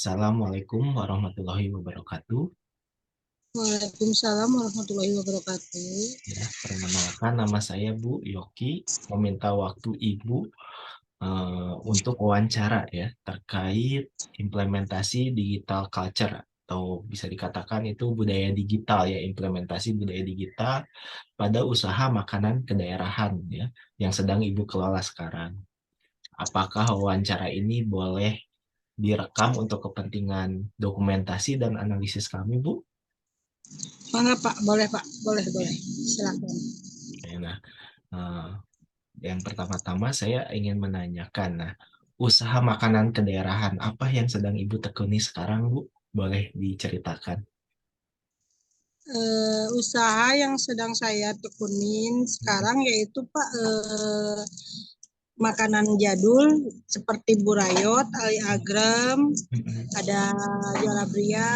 Assalamualaikum warahmatullahi wabarakatuh. Waalaikumsalam warahmatullahi wabarakatuh. Ya, perkenalkan nama saya Bu Yoki. Meminta waktu Ibu untuk wawancara ya terkait implementasi digital culture atau bisa dikatakan itu budaya digital ya, implementasi budaya digital pada usaha makanan kedaerahan ya yang sedang Ibu kelola sekarang. Apakah wawancara ini boleh direkam untuk kepentingan dokumentasi dan analisis kami, Bu? Mangga Pak, boleh Pak, boleh boleh. Silakan. Oke, nah, eh, yang pertama-tama saya ingin menanyakan, nah, usaha makanan kedaerahan apa yang sedang Ibu tekuni sekarang, Bu? Boleh diceritakan? Usaha yang sedang saya tekunin sekarang yaitu Pak makanan jadul seperti burayot, ali agrem, ada jalabria,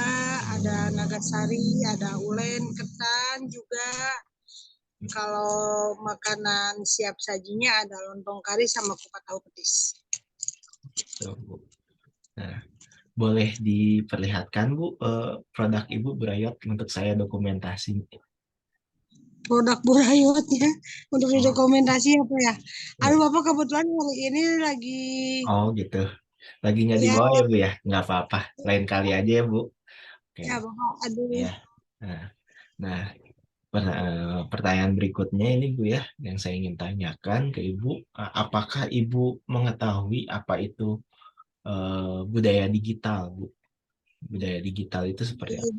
ada nagasari, ada ulen, ketan juga. Kalau makanan siap sajinya ada lontong kari sama kupat tahu petis. Tuh, Bu. Nah, boleh diperlihatkan, Bu, produk Ibu Brayot untuk saya dokumentasi. Produk burayot ya untuk Oh, dokumentasi apa ya. Aduh iya. Bapak kebetulan hari ini lagi Oh, gitu. Lagi nggak ya dibawa ya, Bu ya? Nggak apa-apa. Lain kali aja ya, Bu. Oke, ya Bapak aduh ya. Nah, nah, pertanyaan berikutnya ini Bu ya, yang saya ingin tanyakan ke Ibu, apakah Ibu mengetahui apa itu budaya digital, Bu? Budaya digital itu seperti apa?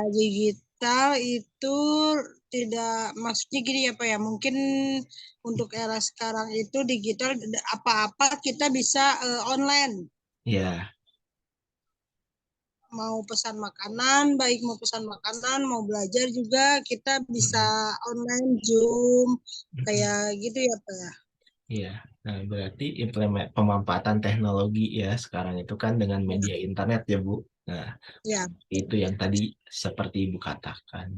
digital itu tidak maksudnya gini ya Pak ya mungkin untuk era sekarang itu digital apa-apa kita bisa online Ya, mau pesan makanan baik mau pesan makanan mau belajar juga kita bisa mm, online Zoom mm, kayak gitu ya Pak ya. ya. Nah, berarti pemanfaatan teknologi ya sekarang itu kan dengan media internet ya, Bu. Nah, Ya, itu yang tadi seperti Ibu katakan.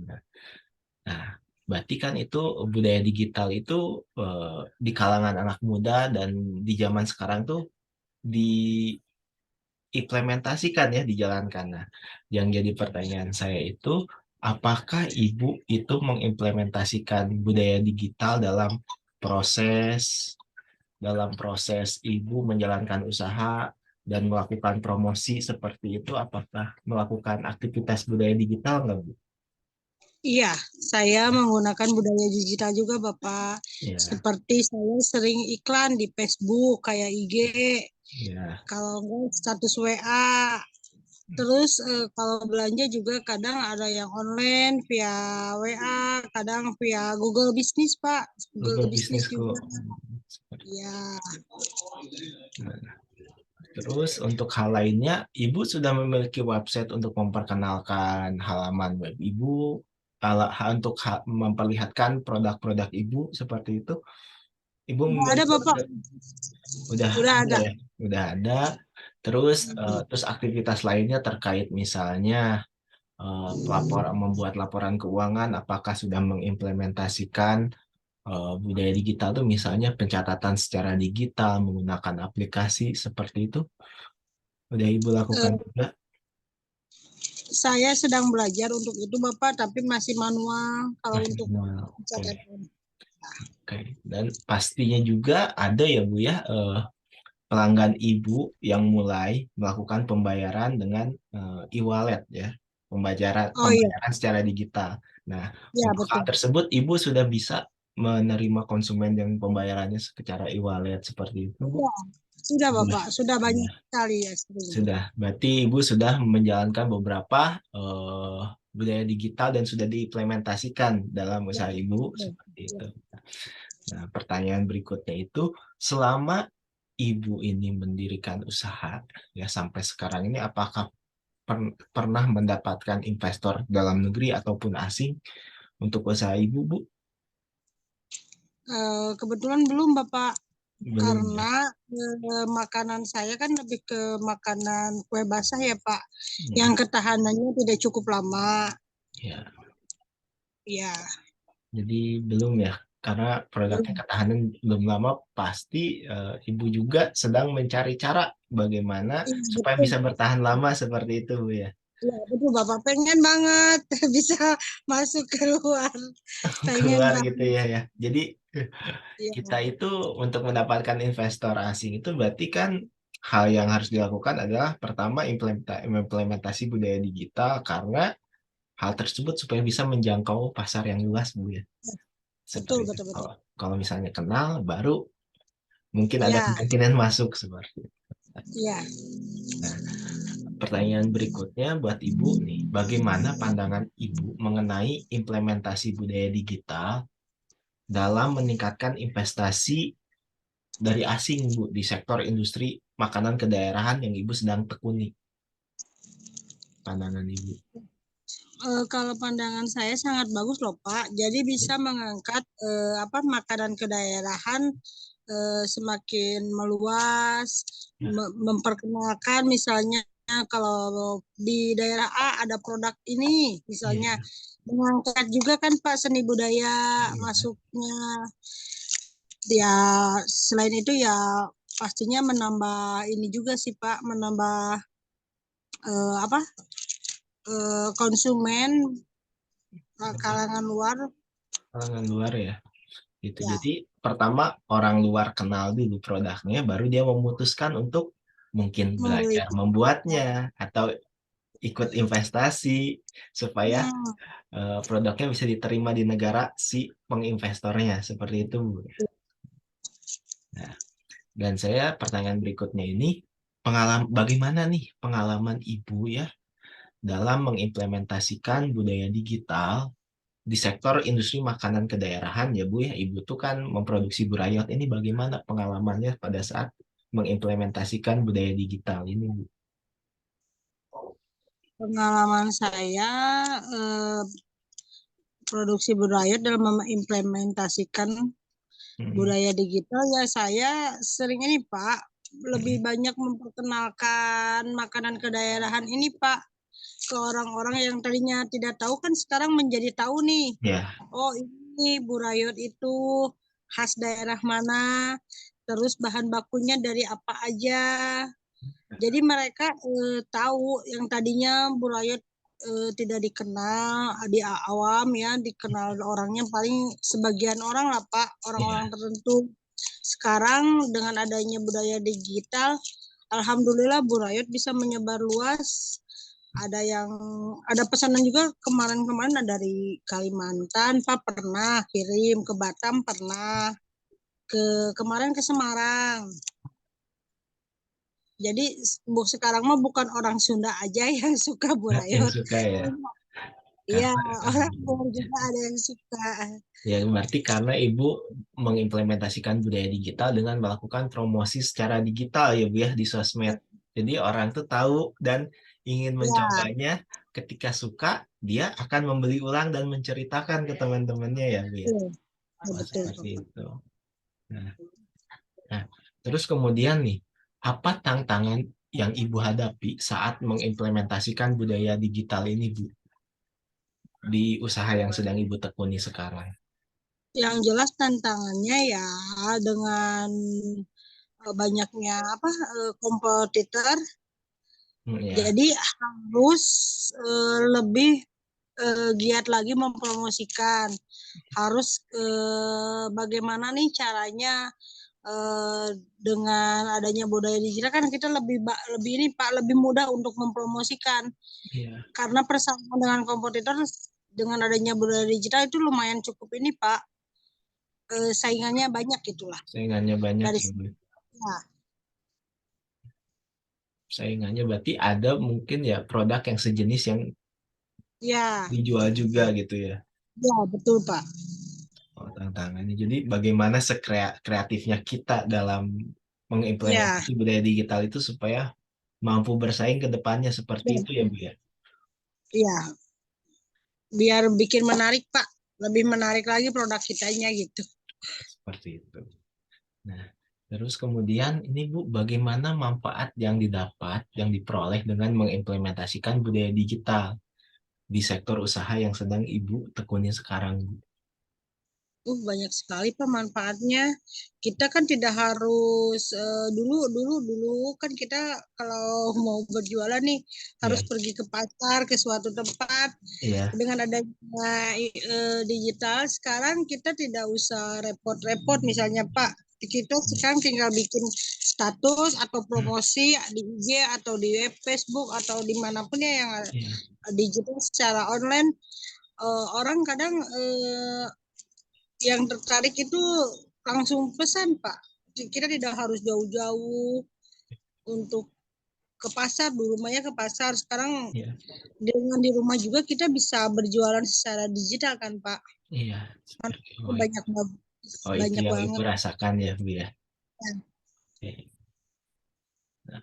Nah, berarti kan itu budaya digital itu di kalangan anak muda dan di zaman sekarang tuh diimplementasikan ya, dijalankan. Nah, yang jadi pertanyaan saya itu, apakah Ibu itu mengimplementasikan budaya digital proses proses Ibu menjalankan usaha dan melakukan promosi seperti itu, apakah melakukan aktivitas budaya digital nggak, Bu? iya, saya menggunakan budaya digital juga, Bapak. Ya, Seperti saya sering iklan di Facebook, kayak IG, ya. kalau enggak status WA. Terus kalau belanja juga kadang ada yang online via WA, kadang via Google Bisnis, Pak. Google Google Bisnis bisnisku. juga. Ya, Nah, terus untuk hal lainnya, Ibu sudah memiliki website untuk memperkenalkan halaman web Ibu, untuk memperlihatkan produk-produk Ibu seperti itu. Ibu udah ada, memiliki Bapak. website, udah Udah ada ada. ya, udah ada. Terus aktivitas lainnya terkait misalnya membuat laporan keuangan, apakah sudah mengimplementasikan budaya digital tuh misalnya pencatatan secara digital menggunakan aplikasi seperti itu, udah Ibu lakukan Eh, juga? saya sedang belajar untuk itu, Bapak, tapi masih manual kalau Masih untuk manual. Oke, catatan. oke. Dan pastinya juga ada ya Bu ya, pelanggan Ibu yang mulai melakukan pembayaran dengan e-wallet ya, pembayaran Oh iya, pembayaran secara digital. Nah, ya untuk hal betul. tersebut Ibu sudah bisa menerima konsumen yang pembayarannya secara e-wallet seperti itu, Bu? Sudah, sudah Sudah. Bapak, sudah banyak Nah, sekali ya sering. sudah. Berarti Ibu sudah menjalankan beberapa budaya digital dan sudah diimplementasikan dalam Ya, usaha Ibu ya, seperti ya. itu. Nah, pertanyaan berikutnya itu, selama Ibu ini mendirikan usaha ya sampai sekarang ini, apakah pernah mendapatkan investor dalam negeri ataupun asing untuk usaha Ibu, Bu? Kebetulan belum Bapak, Belum ya. karena makanan saya kan lebih ke makanan kue basah ya Pak, yang Ya, ketahanannya tidak cukup lama. ya. Ya, Jadi belum ya. karena produknya Belum. ketahanan belum lama, pasti Ibu juga sedang mencari cara bagaimana Iya, supaya betul. bisa bertahan lama seperti itu, Bu ya. Iya, betul. Bapak pengen banget bisa masuk keluar. Pengen Keluar gitu banget. ya ya. Jadi kita Iya. itu untuk mendapatkan investor asing itu berarti kan hal yang harus dilakukan adalah pertama implementasi budaya digital, karena hal tersebut supaya bisa menjangkau pasar yang luas, Bu ya. Betul, Seperti itu. betul, betul. Kalau misalnya kenal, baru mungkin ada Iya, kemungkinan masuk seperti itu. iya. Nah, pertanyaan berikutnya buat Ibu nih, bagaimana pandangan Ibu mengenai implementasi budaya digital dalam meningkatkan investasi dari asing, Bu, di sektor industri makanan kedaerahan yang Ibu sedang tekuni? Pandangan Ibu. Kalau pandangan saya sangat bagus loh Pak. Jadi bisa mengangkat apa makanan kedaerahan semakin meluas, Ya, memperkenalkan misalnya kalau di daerah A ada produk ini, misalnya iya, mengangkat juga kan Pak seni budaya iya. masuknya. Ya selain itu ya pastinya menambah ini juga sih Pak, menambah apa konsumen kalangan luar. Kalangan luar ya. Gitu. Ya, Jadi pertama orang luar kenal dulu produknya, baru dia memutuskan untuk mungkin membeli. belajar membuatnya atau ikut investasi supaya Hmm, produknya bisa diterima di negara si penginvestornya. Seperti itu, Bu. Nah, dan saya pertanyaan berikutnya ini, bagaimana nih pengalaman Ibu ya dalam mengimplementasikan budaya digital di sektor industri makanan kedaerahan ya, Bu ya. Ibu tuh kan memproduksi burayot, ini bagaimana pengalamannya pada saat mengimplementasikan budaya digital ini, Bu? pengalaman saya eh, produksi budaya dalam mengimplementasikan Mm-mm. budaya digital ya saya sering ini Pak lebih Mm-mm. banyak memperkenalkan makanan kedaerahan ini Pak ke orang-orang yang tadinya tidak tahu kan sekarang menjadi tahu nih. Ya, Oh ini burayot itu khas daerah mana, terus bahan bakunya dari apa aja. Jadi mereka tahu yang tadinya burayot tidak dikenal di awam ya, dikenal orangnya paling sebagian orang lah Pak, orang-orang ya, tertentu. Sekarang dengan adanya budaya digital, alhamdulillah burayot bisa menyebar luas. Ada yang ada pesanan juga kemarin-kemarin dari Kalimantan, Pak pernah kirim ke Batam pernah kemarin ke Semarang. Jadi sekarang mah bukan orang Sunda aja yang suka yang burayot. suka ya. Iya, Karena orang luar juga ada yang suka. ya berarti karena Ibu mengimplementasikan budaya digital dengan melakukan promosi secara digital ya, Bu ya, di sosmed. Jadi orang tuh tahu dan ingin Ya, mencobanya, ketika suka dia akan membeli ulang dan menceritakan ke teman-temannya ya, Bu ya. betul. Ya, Oh, betul. seperti itu. Nah, nah, terus kemudian nih, apa tantangan yang Ibu hadapi saat mengimplementasikan budaya digital ini, Bu, di usaha yang sedang Ibu tekuni sekarang? Yang jelas tantangannya ya dengan banyaknya apa kompetitor. Ya, Jadi harus lebih giat lagi mempromosikan. Harus bagaimana nih caranya dengan adanya budaya digital kan kita lebih ini Pak lebih mudah untuk mempromosikan ya, karena persaingan dengan kompetitor dengan adanya budaya digital itu lumayan cukup ini Pak saingannya banyak gitulah saingannya banyak dari ya, Bu. ya, Saingannya berarti ada mungkin ya produk yang sejenis yang ya, dijual juga gitu ya. ya betul Pak. Oh, tantangannya. Jadi bagaimana sekreatifnya kita dalam Ya, mengimplementasi budaya digital itu supaya mampu bersaing ke depannya seperti ya itu ya, betul. Bu ya. Ya, biar bikin menarik Pak, lebih menarik lagi produk kitanya gitu. Seperti itu. Nah, terus kemudian ini, Bu, bagaimana manfaat yang didapat, yang diperoleh dengan mengimplementasikan budaya digital di sektor usaha yang sedang Ibu tekuni sekarang, Bu? Banyak sekali Pak manfaatnya. Kita kan tidak harus dulu kan kita kalau mau berjualan nih Ya, harus pergi ke pasar ke suatu tempat. iya, Dengan adanya digital sekarang kita tidak usah repot-repot misalnya Pak. Kita sekarang tinggal bikin status atau promosi di IG atau di web Facebook atau dimanapun ya yang iya, digital secara online. Orang kadang yang tertarik itu langsung pesan Pak. Kita tidak harus jauh-jauh untuk ke pasar, dulu rumahnya ke pasar. Sekarang iya, dengan di rumah juga kita bisa berjualan secara digital kan Pak. iya. Banyak Oh, itu banyak yang Ibu banget. rasakan ya, Bu ya. Oke. Nah,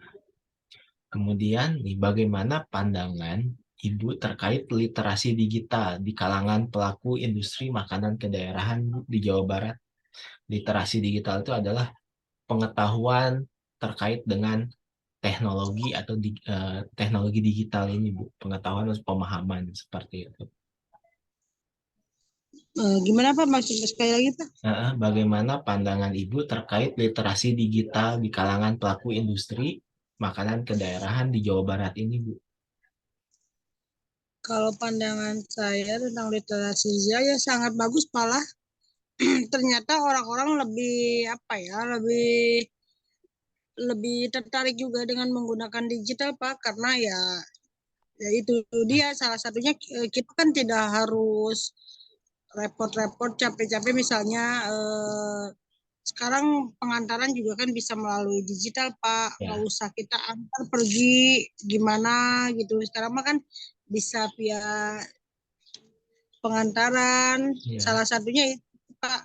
kemudian nih, bagaimana pandangan Ibu terkait literasi digital di kalangan pelaku industri makanan kedaerahan Bu, di Jawa Barat? Literasi digital itu adalah pengetahuan terkait dengan teknologi atau teknologi digital ini, Bu. Pengetahuan atau pemahaman seperti itu. Gimana Pak maksudnya sekali lagi Pak? Bagaimana pandangan Ibu terkait literasi digital di kalangan pelaku industri makanan kedaerahan di Jawa Barat ini, Bu? Kalau pandangan saya tentang literasi digital ya sangat bagus malah. Ternyata orang-orang lebih apa ya, lebih lebih tertarik juga dengan menggunakan digital Pak karena ya itu dia salah satunya kita kan tidak harus repot-repot capek-capek misalnya sekarang pengantaran juga kan bisa melalui digital Pak, nggak Ya, usah kita antar pergi gimana gitu. Sekarang mah kan bisa via pengantaran, ya, salah satunya itu Pak,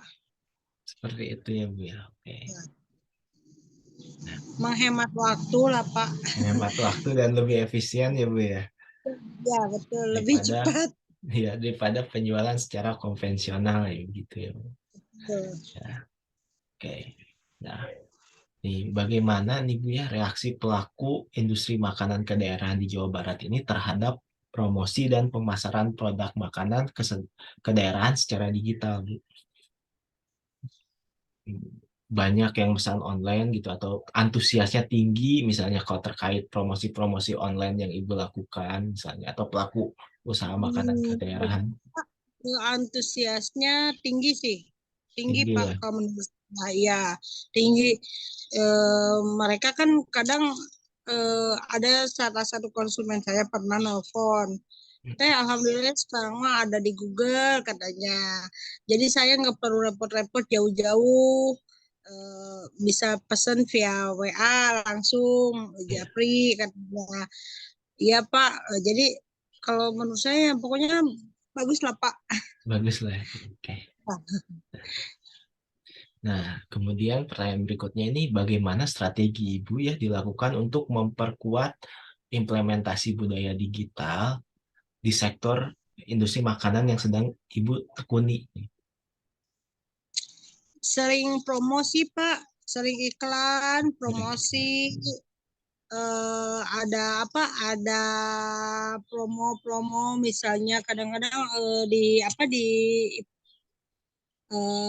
seperti itu ya, Bu ya. Oke. Nah, menghemat waktu lah Pak. menghemat waktu dan lebih efisien ya, Bu ya, Ya betul, lebih daripada cepat. daripada penjualan secara konvensional ya gitu ya, Bu. Betul. Ya, oke. Nah, nih, bagaimana nih Bu ya reaksi pelaku industri makanan kedaerahan di Jawa Barat ini terhadap promosi dan pemasaran produk makanan kedaerahan secara digital, Bu? Banyak yang pesan online gitu atau antusiasnya tinggi misalnya kalau terkait promosi-promosi online yang Ibu lakukan misalnya atau pelaku usaha makanan Hmm, kedaerahan antusiasnya tinggi sih, tinggi tinggi Pak ya. kalau menurut saya ya tinggi. Mereka kan kadang ada salah satu konsumen saya pernah nelfon. Teh, alhamdulillah sekarang mah ada di Google katanya. Jadi saya nggak perlu repot-repot jauh-jauh. Bisa pesen via WA langsung, Ya, Japri katanya. Iya Pak, jadi kalau menurut saya pokoknya bagus lah Pak. bagus lah ya. Oke. Nah, kemudian pertanyaan berikutnya ini bagaimana strategi Ibu ya dilakukan untuk memperkuat implementasi budaya digital di sektor industri makanan yang sedang Ibu tekuni? Sering promosi Pak, sering iklan, Sering. promosi, ada apa? Ada promo-promo misalnya kadang-kadang di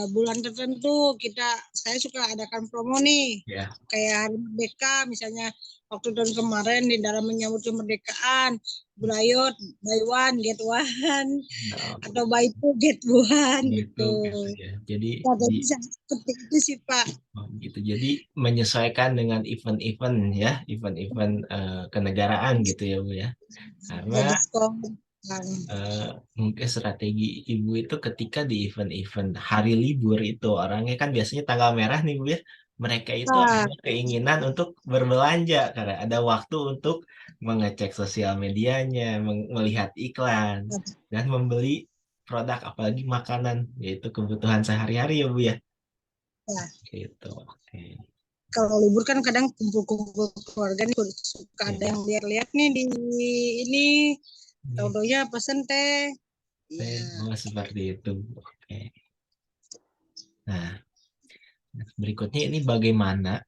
bulan tertentu saya suka adakan promo nih Ya, kayak Hari Merdeka misalnya waktu tahun kemarin di dalam menyambut kemerdekaan Brayot buy one get one nah, atau buy two get one gitu gitu. gitu ya. Jadi Nah, di jadi seperti itu sih Pak. oh, gitu. Jadi menyesuaikan dengan event-event ya, event-event kenegaraan gitu ya, Bu ya. Karena Ada diskon kan. mungkin strategi Ibu itu ketika di event-event hari libur itu orangnya kan biasanya tanggal merah nih, Bu ya. Mereka itu Nah, ada keinginan untuk berbelanja karena ada waktu untuk mengecek sosial medianya, melihat iklan dan membeli produk apalagi makanan yaitu kebutuhan sehari-hari ya, Bu ya. ya, Gitu. Oke. kalau libur kan kadang kumpul-kumpul keluarga nih suka ada Ya. yang lihat-lihat nih di ini Ini, tahu-taunya pesen teh. Iya. oh, seperti itu. Oke. Nah, berikutnya ini bagaimana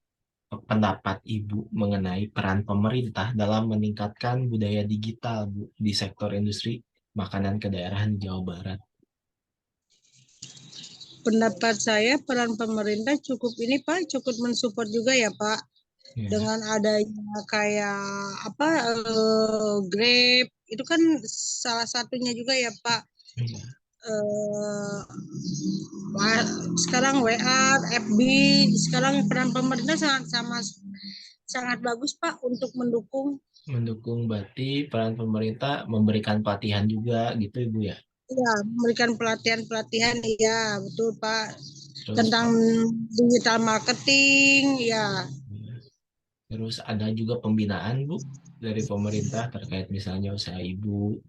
pendapat Ibu mengenai peran pemerintah dalam meningkatkan budaya digital, Bu, di sektor industri makanan kedaerahan di Jawa Barat? pendapat saya peran pemerintah cukup ini Pak, cukup mensupport juga ya Pak. Ya, Dengan adanya kayak apa Grab itu kan salah satunya juga ya Pak. iya. Eh, sekarang WA, FB, sekarang peran pemerintah sangat bagus Pak untuk mendukung. Mendukung berarti peran pemerintah memberikan pelatihan juga gitu Ibu ya. Ya, memberikan pelatihan-pelatihan, ya betul Pak, Terus tentang digital marketing, ya. ya, terus ada juga pembinaan Bu dari pemerintah terkait misalnya usaha Ibu.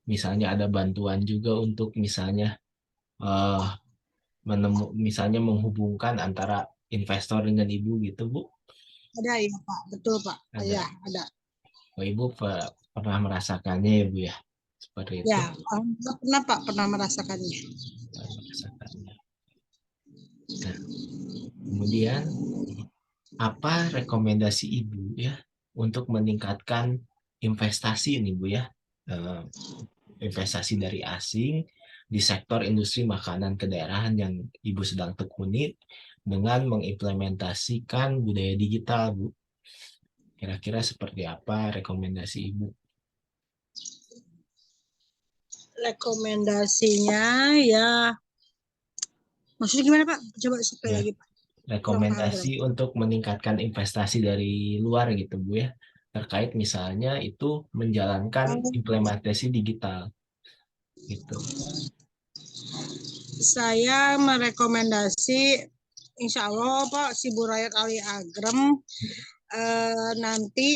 Misalnya ada bantuan juga untuk misalnya eh misalnya menghubungkan antara investor dengan Ibu gitu Bu. Ada ya Pak, betul Pak, Ada. ya ada. Oh, Ibu pernah merasakannya ya Bu ya. Seperti itu. Ya, pernah Pak, pernah merasakannya. Pernah merasakannya. Nah, kemudian apa rekomendasi Ibu ya untuk meningkatkan investasi ini Bu ya? Eh, Investasi dari asing di sektor industri makanan kedaerahan yang Ibu sedang tekuni dengan mengimplementasikan budaya digital Bu. Kira-kira seperti apa rekomendasi Ibu? Rekomendasinya ya, maksudnya gimana Pak? Coba sekali Ya, lagi Pak. Kurang paham rekomendasi kurang. untuk meningkatkan investasi dari luar gitu Bu ya. Terkait misalnya itu menjalankan Oh, implementasi digital gitu. saya merekomendasi, Insya Allah Pak, si Burayot Ali Agrem nanti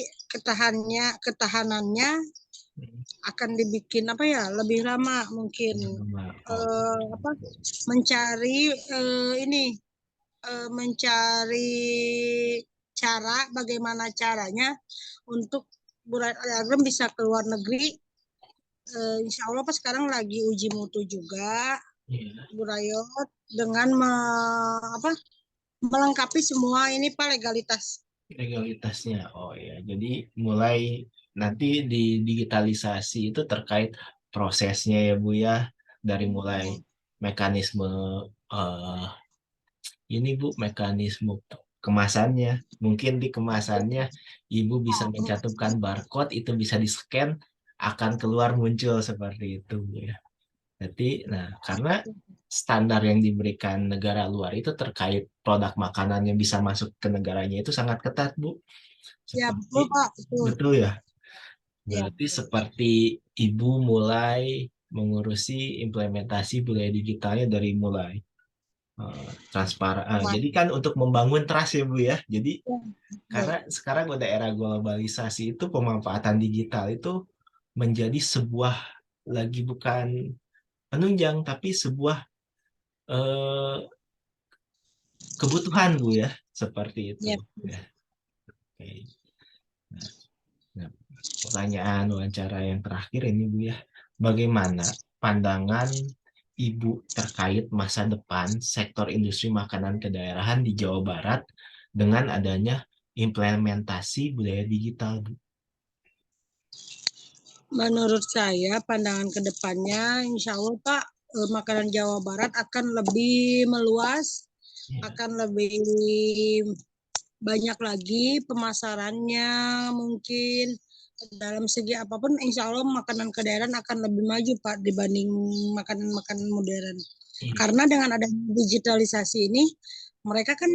ketahanannya akan dibikin apa ya lebih lama mungkin Oh, apa mencari ini mencari cara bagaimana caranya untuk Burat Ali Agrem bisa keluar negeri. Insya Allah Pak sekarang lagi uji mutu juga iya, Burayot dengan apa, melengkapi semua ini Pak legalitas. legalitasnya. Oh ya, jadi mulai nanti di digitalisasi itu terkait prosesnya ya Bu ya, dari mulai mekanisme eh, ini Bu, mekanisme kemasannya. Mungkin di kemasannya Ibu bisa mencantumkan barcode, itu bisa di-scan, akan keluar muncul seperti itu Bu ya. Jadi, nah, karena standar yang diberikan negara luar itu terkait produk makanan yang bisa masuk ke negaranya itu sangat ketat, Bu. Ya Seperti, betul Pak, betul. betul ya? Ya Berarti betul. seperti Ibu mulai mengurusi implementasi budaya digitalnya dari mulai transparan. Jadi kan untuk membangun trust ya, Bu ya. Jadi Ya, karena betul. sekarang udah era globalisasi itu pemanfaatan digital itu menjadi sebuah lagi bukan penunjang tapi sebuah eh, kebutuhan Bu ya seperti itu Ya. ya. Oke. Nah, nah, pertanyaan wawancara yang terakhir ini Bu ya, bagaimana pandangan Ibu terkait masa depan sektor industri makanan kedaerahan di Jawa Barat dengan adanya implementasi budaya digital Bu? Menurut saya pandangan ke depannya insya Allah Pak, makanan Jawa Barat akan lebih meluas, Ya, akan lebih banyak lagi pemasarannya mungkin dalam segi apapun insya Allah makanan kedaerahan akan lebih maju Pak dibanding makanan-makanan modern. iya, Karena dengan adanya digitalisasi ini mereka kan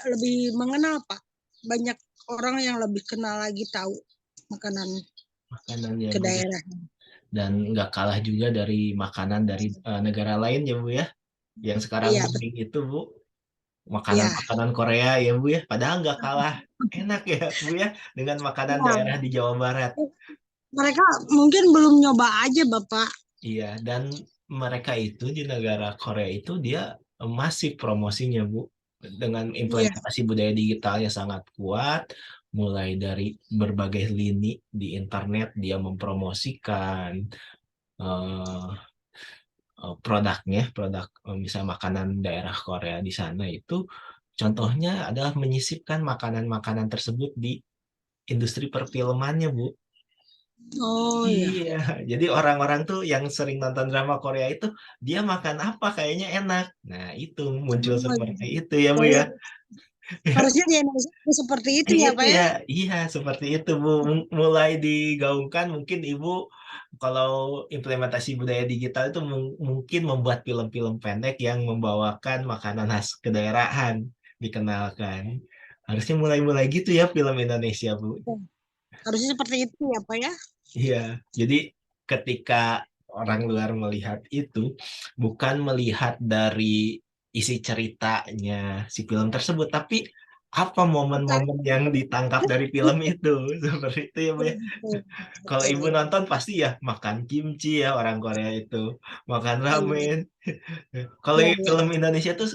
lebih mengenal Pak. Banyak orang yang lebih kenal lagi tahu makanan makanan ya ke Bu ya. daerah. Dan nggak kalah juga dari makanan dari negara lain ya Bu ya. Yang sekarang Iya, booming itu Bu, iya. makanan-makanan Korea ya Bu ya. Padahal nggak kalah enak ya Bu ya dengan makanan daerah Ya, di Jawa Barat. mereka mungkin belum nyoba aja, Bapak. Iya, dan mereka itu di negara Korea itu dia masif promosinya Bu. Dengan Iya, implementasi budaya digitalnya sangat kuat, mulai dari berbagai lini di internet dia mempromosikan eh, produknya, produk misal makanan daerah Korea di sana itu contohnya adalah menyisipkan makanan-makanan tersebut di industri perfilmannya, Bu. Oh ya. Iya, jadi orang-orang tuh yang sering nonton drama Korea itu, dia makan apa kayaknya enak. Nah, itu muncul Oh, seperti itu ya, Bu ya. iya. Harusnya di Indonesia juga seperti itu ya, Itu Pak ya, ya? iya seperti itu Bu. Mulai digaungkan mungkin Ibu kalau implementasi budaya digital itu mungkin membuat film-film pendek yang membawakan makanan khas kedaerahan dikenalkan. Harusnya mulai-mulai gitu ya film Indonesia, Bu. Harusnya seperti itu ya, Pak ya? Iya, jadi ketika orang luar melihat itu bukan melihat dari isi ceritanya si film tersebut, tapi apa momen-momen yang ditangkap dari film itu seperti itu ya Bu ya. Betul, Kalau ibu betul. nonton pasti ya makan kimchi ya orang Korea itu, makan Iya, ramen. Kalau iya, iya. film Indonesia tuh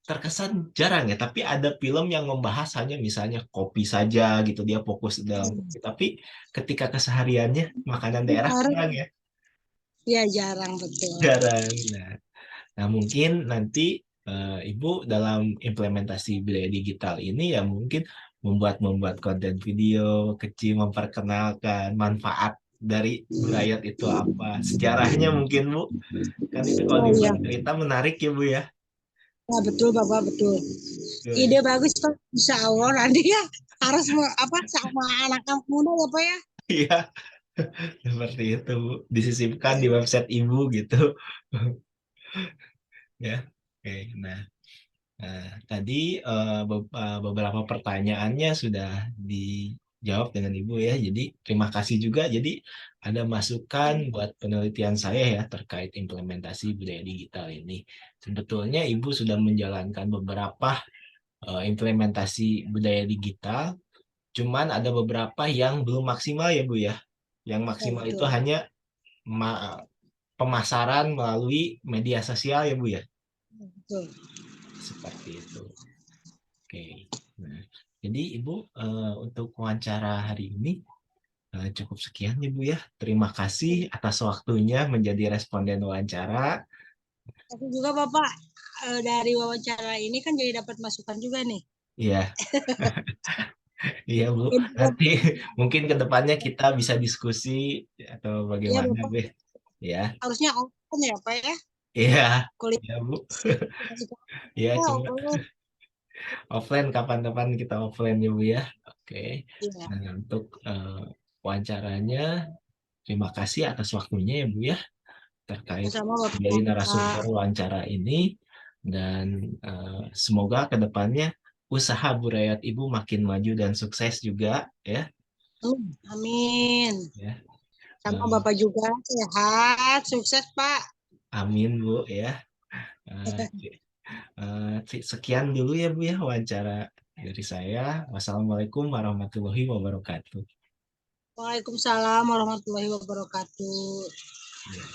terkesan jarang ya, tapi ada film yang membahas hanya misalnya kopi saja gitu, dia fokus dalam kopi. Tapi ketika kesehariannya makanan daerah Jarang. jarang ya, Iya, jarang betul. jarang. Nah, mungkin nanti Ibu dalam implementasi budaya digital ini ya mungkin membuat konten video kecil memperkenalkan manfaat dari budaya itu apa, sejarahnya mungkin Bu. Kan itu kalau Oh iya, dibuat cerita menarik ya Bu ya. nah, betul Bapak, betul. Tuh, Ide bagus Pak. Insya Allah nanti ya harus apa sama anak-anak muda ya Pak ya. iya. Seperti itu, Bu. Disisipkan di website Ibu gitu. Ya. Oke. Tadi beberapa pertanyaannya sudah dijawab dengan Ibu ya. Jadi terima kasih juga. Jadi ada masukan buat penelitian saya ya terkait implementasi budaya digital ini. Sebetulnya Ibu sudah menjalankan beberapa implementasi budaya digital, cuman ada beberapa yang belum maksimal ya Bu ya. Yang Oh, maksimal itu betul. hanya ma- pemasaran melalui media sosial ya Bu ya. Betul. Seperti itu. Oke. Nah, jadi Ibu untuk wawancara hari ini cukup sekian ya Bu ya. Terima kasih atas waktunya menjadi responden wawancara. Tapi juga Bapak dari wawancara ini kan jadi dapat masukan juga nih. Iya, iya Bu. Info, Nanti mungkin ke depannya kita bisa diskusi atau ya bagaimana Bapak Bu. Ya, harusnya offline ya Pak ya. iya, Kuliah iya Bu. masih Iya, cuma offline. offline kapan-kapan kita offline ya Bu ya. Oke. Iya. Nah, untuk wawancaranya, terima kasih atas waktunya ya Bu ya. Terkait Sama dari Bapak. narasumber wawancara ini dan semoga ke depannya usaha Burayot Ibu makin maju dan sukses juga ya. Amin. Ya. Sama Eh, Bapak juga sehat, sukses Pak. amin Bu ya. Eh, Sekian dulu ya Bu ya wawancara dari saya. Wassalamualaikum warahmatullahi wabarakatuh. Waalaikumsalam warahmatullahi wabarakatuh. Ya.